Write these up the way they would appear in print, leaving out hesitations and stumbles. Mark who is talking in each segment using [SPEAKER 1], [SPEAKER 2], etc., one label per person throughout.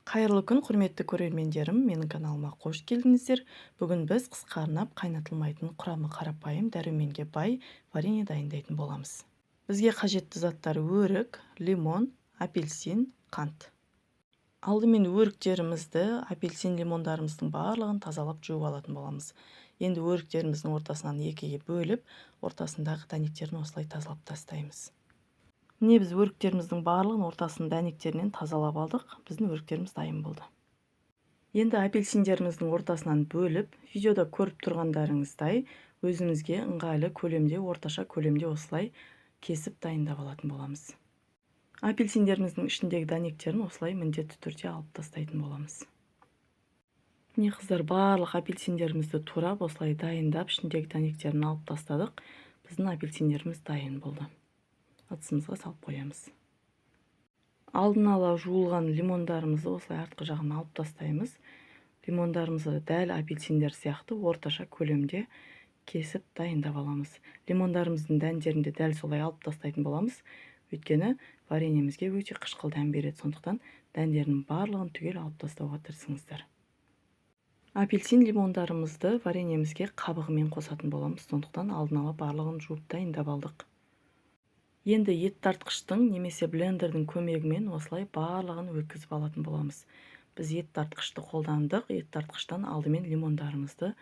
[SPEAKER 1] Қайырлы күн, құрметті көрермендерім, менің каналыма қош келдіңіздер. Бүгін біз қысқа арнап қайнатылмайтын, құрамы қарапайым, дәруменге бай варенье дайындайтын боламыз. Бізге қажетті заттар: өрік, лимон, апельсин, қант. Алдымен өріктерімізді, апельсин, лимондарымыздың барлығын тазалап жуып алатын боламыз. Енді өріктеріміздің ортасынан екіге бөліп, ортасындағы дәнектерін осылай тазалап тастаймыз. Міне біз өріктеріміздің барлығын ортасының дәнектерінен тазалап алдық. Біздің өріктеріміз дайын болды. Енді апельсиндеріміздің ортасынан бөліп, видеода көріп тұрғандарыңыздай, өзімізге ыңғайлы көлемде, орташа көлемде осылай кесіп дайындап алатын боламыз. Апельсиндеріміздің ішіндегі дәнектерін осылай міндетті түрде алып тастайтын боламыз. Міне қыздар, барлық апельсиндерімізді турап осылай дайындап, ішіндегі дәнектерін алып тастадық. Біздің апельсиндеріміз дайын болды. Ыдысымызға салып қоямыз. Алдын ала жуылған лимондарымызды осылай артқы жағын алып тастаймыз. Лимондарымызды дәл апельсиндер сияқты орташа көлемде кесіп дайындап аламыз. Лимондарымыздың дәндерін де дәл солай алып тастайтын боламыз. Өйткені вареньемізге өте қышқыл дәм береді. Сондықтан дәндерінің барлығын түгел алып тастауға тырысыңыздар. Апельсин лимондарымызды вареньемізге қабығымен қосатын боламыз. Сондықтан алдын ала барлығын жуып дайындап алдық. Енді ет тартқыштың немесе блендердің көмегімен осылай барлығын өткізіп алатын боламыз. Біз ет тартқышты қолдандық. Ет тартқыштан алдымен лимондарымызды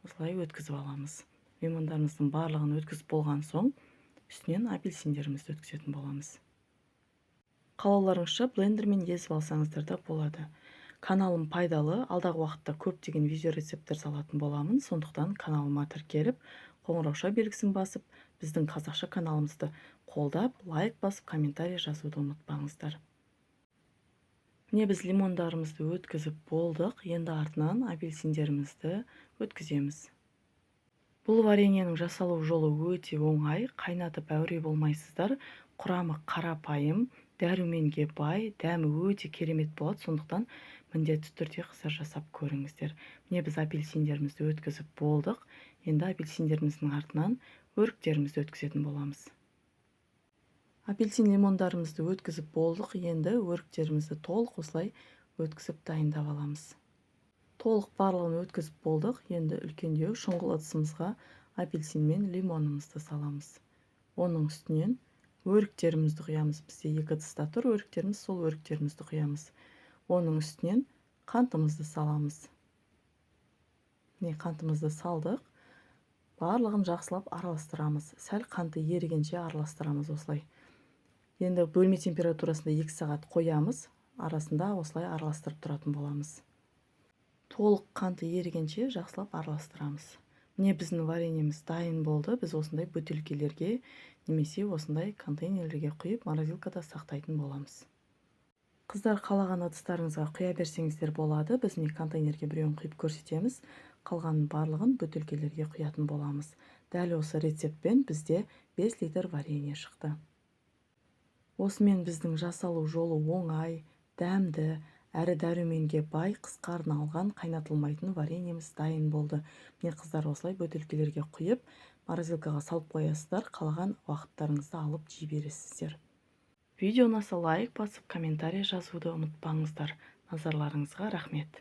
[SPEAKER 1] осылай өткізіп аламыз. Лимондарымыздың барлығын өткізіп болған соң, үстінен апельсиндерімізді өткізетін боламыз. Қалауларыңызша блендермен езіп алсаңыздар да болады. Каналым пайдалы, алдағы уақытта көптеген видео рецепттер салатын боламын. Сондықтан каналыма тіркеліп, қоңырауша белгісін басып, біздің қазақша каналымызды қолдап, лайк басып, комментарий жазуды ұмытпаңыздар. Міне біз лимондарымызды өткізіп болдық. Енді артынан апельсиндерімізді өткіземіз. Бұл вареньенің жасалу жолы өте оңай, қайнатып әуре болмайсыздар. Құрамы қарапайым, дәруменге бай, дәмі өте керемет болады. Сондықтан міндетті түрде қыздар жасап көріңіздер. Міне біз апельсиндерімізді өткізіп болдық. Енді апельсиндеріміздің артынан өріктерімізді өткізетін боламыз. Апельсин лимондарымызды өткізіп болдық. Енді өріктерімізді толық осылай өткізіп дайындап аламыз. Толық барлығын өткізіп болдық. Енді үлкендеу шұңғыл ыдысымызға апельсин мен лимонымызды саламыз. Оның үстінен өріктерімізді құямыз. Бізде екі ыдыста тұр өріктеріміз, сол өріктерімізді құямыз. Оның үстінен қантымызды саламыз. Міне қантымызды салдық. Барлығын жақсылап араластырамыз. Сәл қанты ерігенше араластырамыз осылай. Енді бөлме температурасында 2 сағат қоямыз. Арасында осылай араластырып тұратын боламыз. Толық қанты ерігенше жақсылап араластырамыз. Міне біздің вареньеміз дайын болды. Біз осындай бөтелкелерге немесе осындай контейнерлерге құйып, морозилкада сақтайтын боламыз. Қыздар, қалаған ыдыстарыңызға құя берсеңіздер болады. Біз міне контейнерге біреуін құйып көрсетеміз. Қалғанын барлығын бөтелкелерге құятын боламыз. Дәл осы рецептпен бізде 5 литр варенье шықты. Осымен біздің жасалу жолы оңай, дәмді, әрі дәруменге бай, қысқа арналған қайнатылмайтын вареньеміз дайын болды. Міне қыздар, осылай бөтелкелерге құйып, морозилкаға салып қоясыздар, қалаған уақыттарыңызды алып жей бересіздер. Видео ұнаса лайк басып, комментарий жазуды ұмытпаңыздар. Назарларыңызға рахмет.